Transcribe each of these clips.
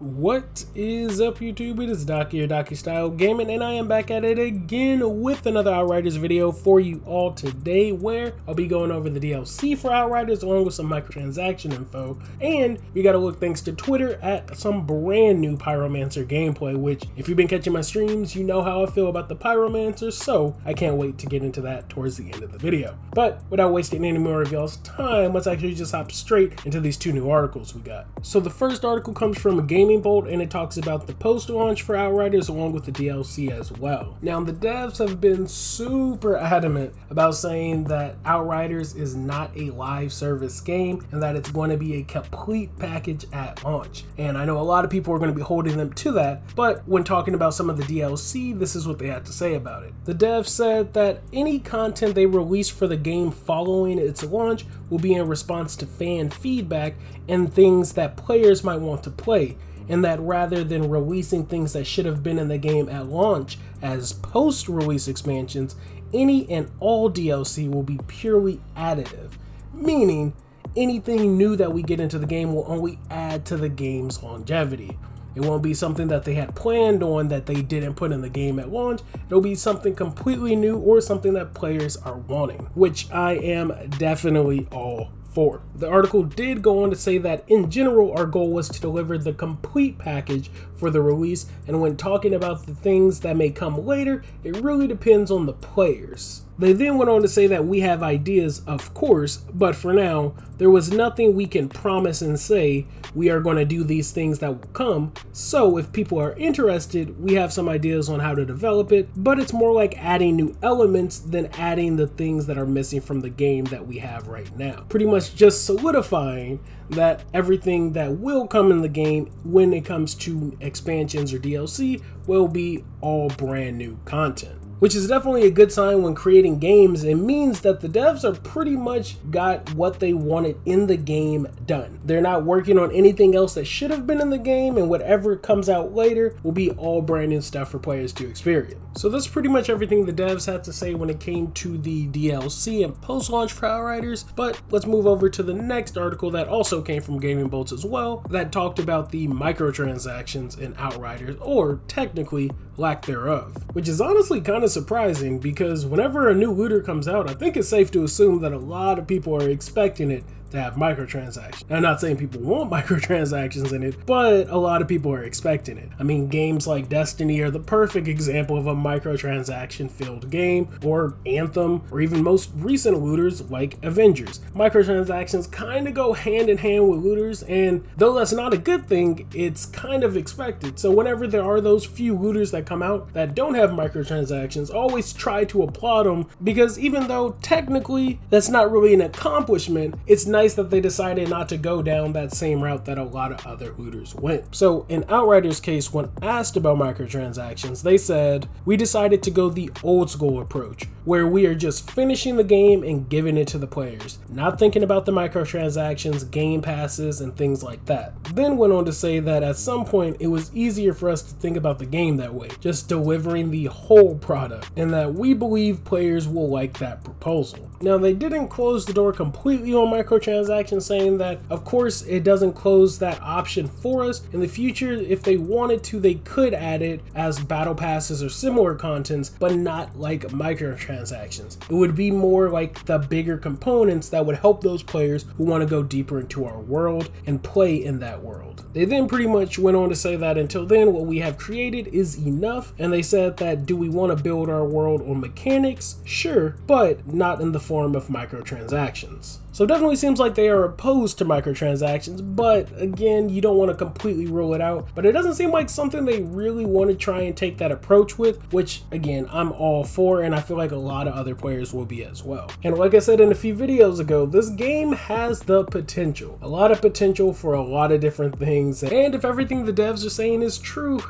What is up, YouTube? It is Doc here, Docky Style Gaming, and I am back at it again with another Outriders video for you all today, where I'll be going over the DLC for Outriders along with some microtransaction info, and we got to look thanks to Twitter at some brand new Pyromancer gameplay, which if you've been catching my streams, you know how I feel about the Pyromancer, so I can't wait to get into that towards the end of the video. But without wasting any more of y'all's time, let's actually just hop straight into these two new articles we got. So the first article comes from a Gaming Bolt, and it talks about the post-launch for Outriders along with the DLC as well. Now, the devs have been super adamant about saying that Outriders is not a live service game and that it's going to be a complete package at launch. And I know a lot of people are going to be holding them to that, but when talking about some of the DLC, this is what they had to say about it. The devs said that any content they release for the game following its launch will be in response to fan feedback and things that players might want to play, and that rather than releasing things that should have been in the game at launch as post-release expansions, any and all DLC will be purely additive, meaning anything new that we get into the game will only add to the game's longevity. It won't be something that they had planned on that they didn't put in the game at launch. It'll be something completely new or something that players are wanting, which I am definitely all for. The article did go on to say that in general our goal was to deliver the complete package for the release, and when talking about the things that may come later, it really depends on the players. They then went on to say that we have ideas, of course, but for now, there was nothing we can promise and say we are going to do these things that will come. So if people are interested, we have some ideas on how to develop it, but it's more like adding new elements than adding the things that are missing from the game that we have right now. Pretty much just solidifying that everything that will come in the game when it comes to expansions or DLC will be all brand new content, which is definitely a good sign when creating games. It means that the devs are pretty much got what they wanted in the game done. They're not working on anything else that should have been in the game, and whatever comes out later will be all brand new stuff for players to experience. So that's pretty much everything the devs had to say when it came to the DLC and post-launch for Outriders. But let's move over to the next article that also came from Gaming Bolts as well, that talked about the microtransactions in Outriders, or technically lack thereof, which is honestly kind of surprising because whenever a new looter comes out, I think it's safe to assume that a lot of people are expecting it to have microtransactions. I'm not saying people want microtransactions in it, but a lot of people are expecting it. I mean, games like Destiny are the perfect example of a microtransaction filled game, or Anthem, or even most recent looters like Avengers. Microtransactions kind of go hand in hand with looters, and though that's not a good thing, it's kind of expected. So whenever there are those few looters that come out that don't have microtransactions, always try to applaud them, because even though technically that's not really an accomplishment, it's nice that they decided not to go down that same route that a lot of other looters went. So in Outriders' case, when asked about microtransactions, they said, "We decided to go the old school approach, where we are just finishing the game and giving it to the players, not thinking about the microtransactions, game passes, and things like that." Then went on to say that at some point it was easier for us to think about the game that way, just delivering the whole product, and that we believe players will like that proposal. Now, they didn't close the door completely on microtransactions, saying that of course it doesn't close that option for us. In the future, if they wanted to, they could add it as battle passes or similar contents, but not like microtransactions. It would be more like the bigger components that would help those players who want to go deeper into our world and play in that world. They then pretty much went on to say that until then, what we have created is enough, and they said that do we want to build our world on mechanics? Sure, but not in the form of microtransactions. So it definitely seems like they are opposed to microtransactions, but again, you don't want to completely rule it out. But it doesn't seem like something they really want to try and take that approach with, which again, I'm all for, and I feel like a lot of other players will be as well. And like I said in a few videos ago, this game has the potential, a lot of potential for a lot of different things. And if everything the devs are saying is true,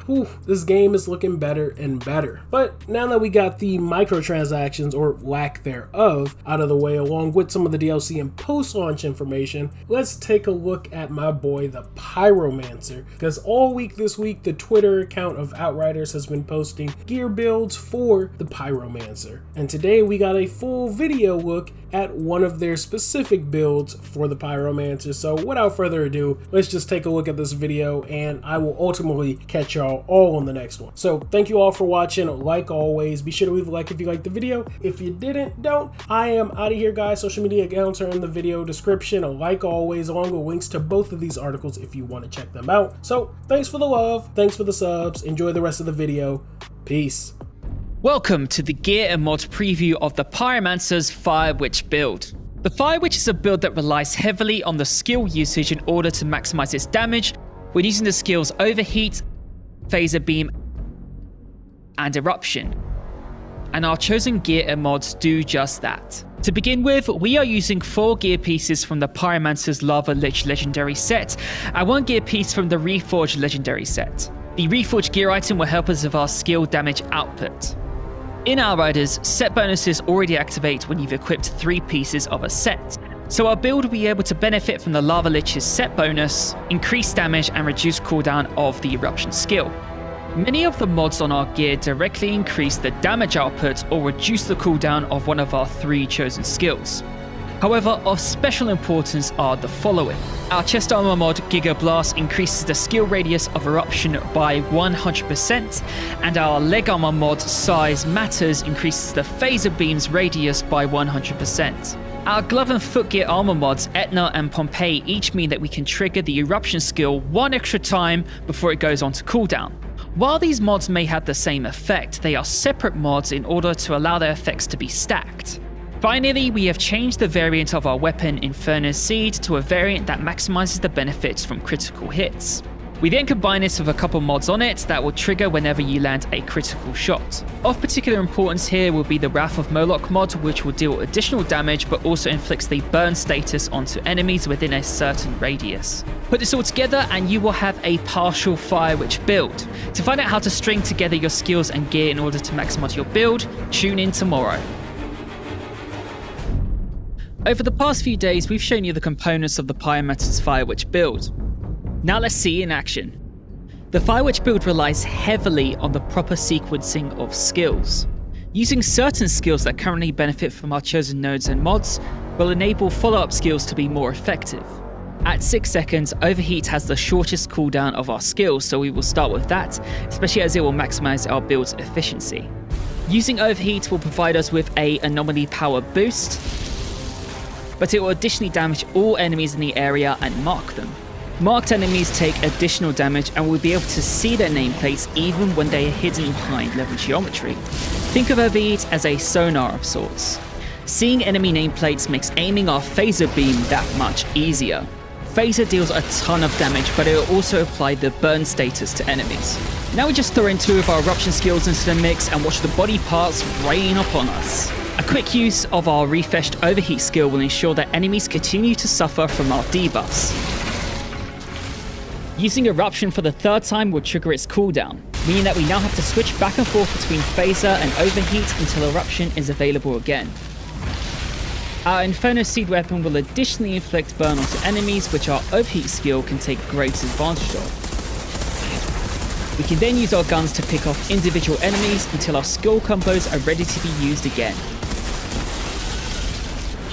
this game is looking better and better. But now that we got the microtransactions, or lack thereof, out of the way, along with some of the DLC and some post-launch information, let's take a look at my boy the Pyromancer, because all week this week the Twitter account of Outriders has been posting gear builds for the Pyromancer, and today we got a full video look at one of their specific builds for the Pyromancer. So without further ado, let's just take a look at this video and I will ultimately catch y'all all on the next one. So thank you all for watching. Like always, be sure to leave a like if you liked the video. If you didn't, don't. I am out of here, guys. Social media accounts are in the video description, like always, along with links to both of these articles if you want to check them out. So thanks for the love, thanks for the subs, enjoy the rest of the video. Peace. Welcome to the gear and mods preview of the Pyromancer's Fire Witch build. The Fire Witch is a build that relies heavily on the skill usage in order to maximize its damage when using the skills Overheat, Phaser Beam, and Eruption. And our chosen gear and mods do just that. To begin with, we are using 4 gear pieces from the Pyromancer's Lava Lich legendary set, and 1 gear piece from the Reforged legendary set. The Reforged gear item will help us with our skill damage output. In Outriders, set bonuses already activate when you've equipped 3 pieces of a set, so our build will be able to benefit from the Lava Lich's set bonus, increase damage and reduce cooldown of the Eruption skill. Many of the mods on our gear directly increase the damage output or reduce the cooldown of one of our 3 chosen skills. However, of special importance are the following. Our chest armor mod, Giga Blast, increases the skill radius of Eruption by 100%, and our leg armor mod, Size Matters, increases the Phaser Beam's radius by 100%. Our glove and foot gear armor mods, Etna and Pompeii, each mean that we can trigger the Eruption skill 1 extra time before it goes on to cooldown. While these mods may have the same effect, they are separate mods in order to allow their effects to be stacked. Finally, we have changed the variant of our weapon, Inferno Seed, to a variant that maximizes the benefits from critical hits. We then combine this with a couple mods on it that will trigger whenever you land a critical shot. Of particular importance here will be the Wrath of Moloch mod, which will deal additional damage but also inflicts the burn status onto enemies within a certain radius. Put this all together and you will have a partial Fire Witch build. To find out how to string together your skills and gear in order to maximize your build, tune in tomorrow. Over the past few days, we've shown you the components of the Pyromancer's Fire Witch build. Now let's see in action. The Fire Witch build relies heavily on the proper sequencing of skills. Using certain skills that currently benefit from our chosen nodes and mods will enable follow-up skills to be more effective. At 6 seconds, Overheat has the shortest cooldown of our skills, so we will start with that, especially as it will maximize our build's efficiency. Using Overheat will provide us with an anomaly power boost, but it will additionally damage all enemies in the area and mark them. Marked enemies take additional damage and will be able to see their nameplates even when they are hidden behind level geometry. Think of Overheat as a sonar of sorts. Seeing enemy nameplates makes aiming our Phaser Beam that much easier. Phaser deals a ton of damage, but it will also apply the burn status to enemies. Now we just throw in 2 of our Eruption skills into the mix and watch the body parts rain upon us. A quick use of our refreshed Overheat skill will ensure that enemies continue to suffer from our debuffs. Using Eruption for the 3rd time will trigger its cooldown, meaning that we now have to switch back and forth between Phaser and Overheat until Eruption is available again. Our Inferno Seed weapon will additionally inflict burn onto enemies, which our Overheat skill can take great advantage of. We can then use our guns to pick off individual enemies until our skill combos are ready to be used again.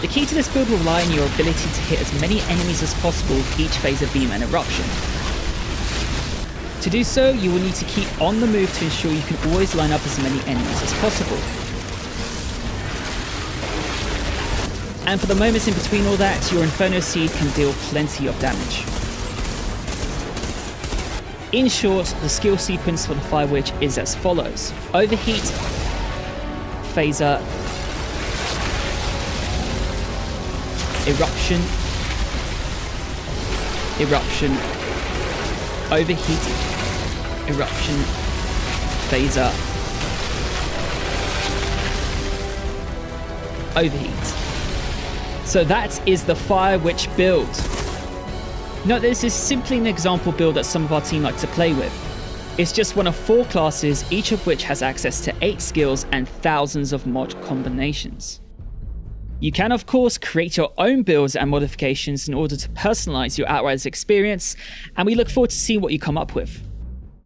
The key to this build will lie in your ability to hit as many enemies as possible with each Phaser Beam and Eruption. To do so, you will need to keep on the move to ensure you can always line up as many enemies as possible. And for the moments in between all that, your Inferno Seed can deal plenty of damage. In short, the skill sequence for the Fire Witch is as follows: Overheat, Phaser, Eruption, Eruption, Overheat, Eruption, Phaser, Overheat. So that is the Fire Witch build. Note this is simply an example build that some of our team like to play with. It's just one of 4 classes, each of which has access to 8 skills and thousands of mod combinations. You can of course create your own builds and modifications in order to personalize your Outriders experience, and we look forward to seeing what you come up with.